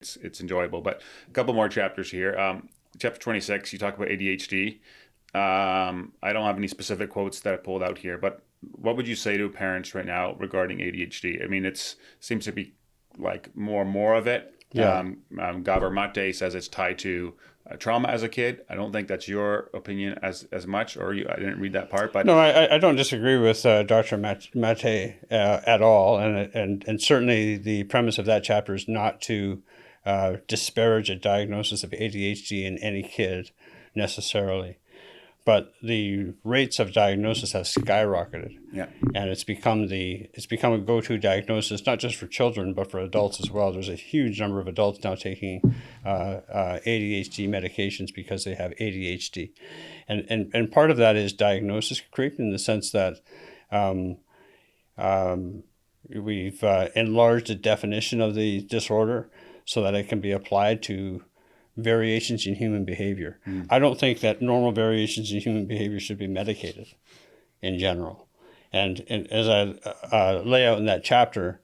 it's enjoyable. But a couple more chapters here. Chapter 26, you talk about ADHD. I don't have any specific quotes that I pulled out here, but what would you say to parents right now regarding ADHD? I mean, it's seems to be like more and more of it. Yeah. Gabor Mate says it's tied to trauma as a kid. I don't think that's your opinion as much, or I didn't read that part, but No, I don't disagree with Dr. Mate at all, and certainly the premise of that chapter is not to disparage a diagnosis of ADHD in any kid necessarily. But the rates of diagnosis have skyrocketed, yeah, and it's become a go-to diagnosis not just for children but for adults as well. There's a huge number of adults now taking ADHD medications because they have ADHD, and part of that is diagnosis creep in the sense that we've enlarged the definition of the disorder so that it can be applied to variations in human behavior. I don't think that normal variations in human behavior should be medicated in general. And as I lay out in that chapter,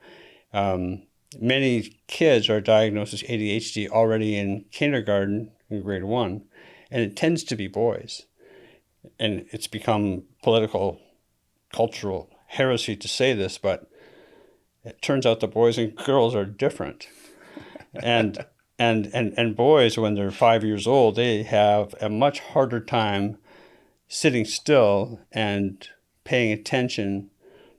many kids are diagnosed with ADHD already in kindergarten, in grade 1, and it tends to be boys. And it's become political, cultural heresy to say this, but it turns out the boys and girls are different. And boys, when they're 5 years old, they have a much harder time sitting still and paying attention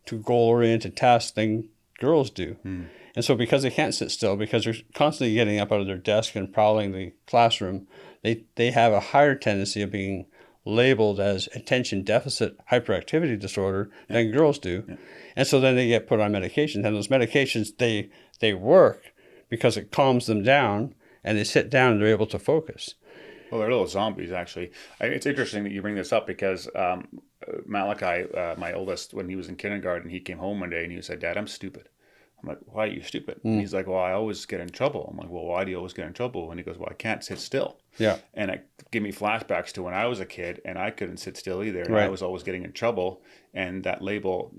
to goal-oriented tasks than girls do. And so because they can't sit still, because they're constantly getting up out of their desk and prowling the classroom, they have a higher tendency of being labeled as attention deficit hyperactivity disorder than girls do. Yeah. And so then they get put on medications. And those medications, they work because it calms them down and they sit down and they're able to focus. Well, they're little zombies, actually. It's interesting that you bring this up because Malachi, my oldest, when he was in kindergarten, he came home one day and he said, "Dad, I'm stupid." I'm like, "Why are you stupid?" And he's like, "Well, I always get in trouble." I'm like, "Well, why do you always get in trouble?" And he goes, "Well, I can't sit still." Yeah. And it gave me flashbacks to when I was a kid and I couldn't sit still either. And Right. I was always getting in trouble. And that label,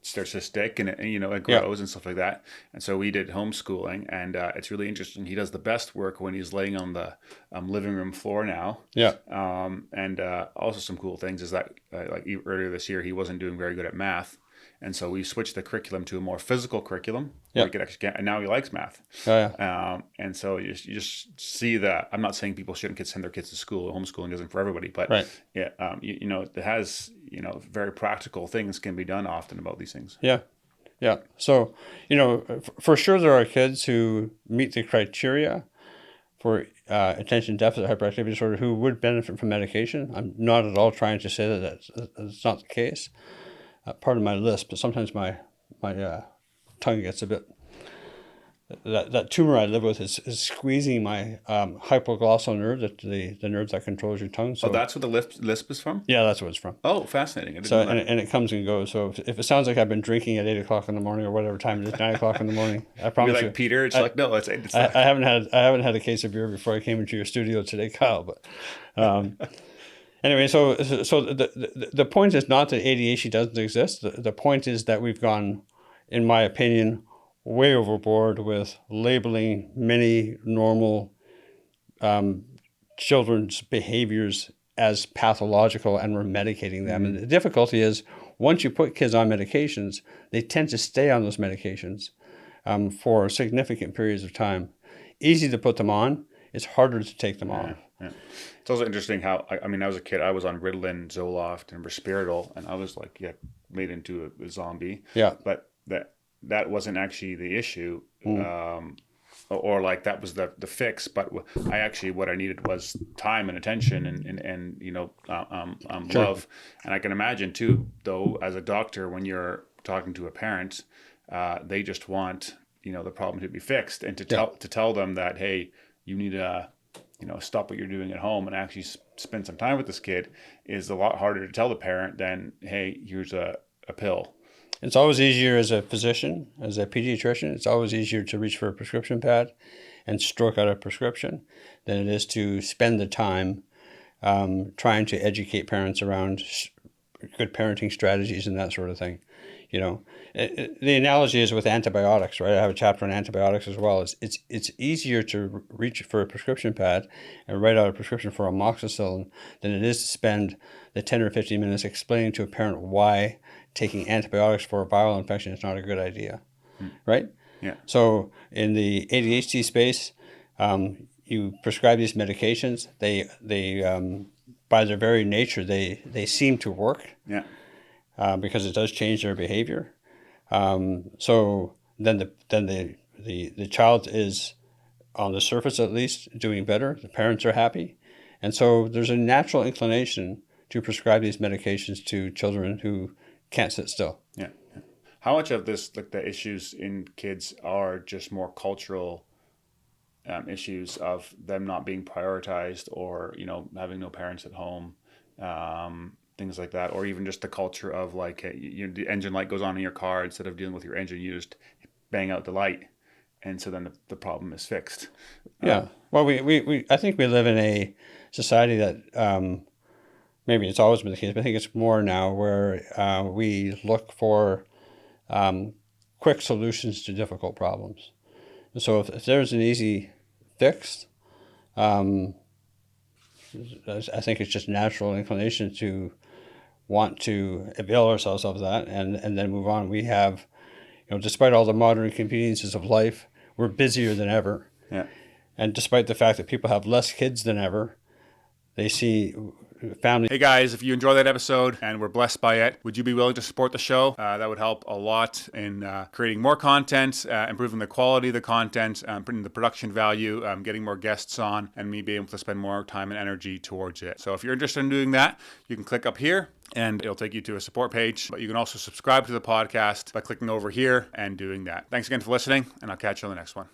starts to stick and it grows and stuff like that. And so we did homeschooling, and it's really interesting. He does the best work when he's laying on the living room floor now. Yeah. And also some cool things is that earlier this year he wasn't doing very good at math, and so we switched the curriculum to a more physical curriculum. Yeah. He could actually get, and now he likes math. Oh, yeah. And so you just see that. I'm not saying people shouldn't send their kids to school. Homeschooling isn't for everybody, but right. Yeah, it has very practical things can be done often about these things. Yeah. Yeah. So, for sure there are kids who meet the criteria for attention deficit hyperactivity disorder who would benefit from medication. I'm not at all trying to say that that's not the case. Part of my list, but sometimes my tongue gets a bit. That tumor I live with is squeezing my hypoglossal nerve, the nerve that controls your tongue. So that's what the lisp is from? Yeah, that's what it's from. Oh, fascinating. I didn't know that. And it comes and goes. So if it sounds like I've been drinking at 8 o'clock in the morning or whatever time it is, 9 o'clock in the morning, I promise You're like you, Peter. It's like no, it's I haven't had a case of beer before I came into your studio today, Kyle. But anyway, so the point is not that ADHD doesn't exist. The point is that we've gone, in my opinion, way overboard with labeling many normal children's behaviors as pathological, and we're medicating them. And the difficulty is, once you put kids on medications, they tend to stay on those medications for significant periods of time. Easy to put them on. It's harder to take them off. Yeah. It's also interesting how, I was a kid, I was on Ritalin, Zoloft, and Risperidol, and I was made into a zombie. Yeah. But that wasn't actually the issue, or that was the fix. But what I needed was time and attention and Sure. love. And I can imagine too, though, as a doctor, when you're talking to a parent, they just want the problem to be fixed, and to tell them that, hey, you need to stop what you're doing at home and actually spend some time with this kid is a lot harder to tell the parent than, hey, here's a pill. It's always easier as a physician, as a pediatrician, it's always easier to reach for a prescription pad and stroke out a prescription than it is to spend the time trying to educate parents around good parenting strategies and that sort of thing. You know, the analogy is with antibiotics, right? I have a chapter on antibiotics as well. It's easier to reach for a prescription pad and write out a prescription for amoxicillin than it is to spend the 10 or 15 minutes explaining to a parent why taking antibiotics for a viral infection is not a good idea, right? Yeah. So in the ADHD space, you prescribe these medications. They by their very nature, they seem to work. Yeah. Because it does change their behavior. So then the child is, on the surface at least, doing better. The parents are happy. And so there's a natural inclination to prescribe these medications to children who can't sit still. Yeah. How much of this, like the issues in kids, are just more cultural issues of them not being prioritized, or, you know, having no parents at home, things like that, or even just the culture of like, the engine light goes on in your car, instead of dealing with your engine, you just bang out the light, and so then the problem is fixed. Yeah. Well, we I think we live in a society that maybe it's always been the case, but I think it's more now, where we look for quick solutions to difficult problems. And so if there's an easy fix, I think it's just natural inclination to want to avail ourselves of that and then move on. We have, despite all the modern conveniences of life, we're busier than ever. Yeah. And despite the fact that people have less kids than ever, they see family. Hey guys, if you enjoyed that episode and were blessed by it, would you be willing to support the show? That would help a lot in creating more content, improving the quality of the content, putting the production value, getting more guests on, and me being able to spend more time and energy towards it. So if you're interested in doing that, you can click up here and it'll take you to a support page. But you can also subscribe to the podcast by clicking over here and doing that. Thanks again for listening, and I'll catch you on the next one.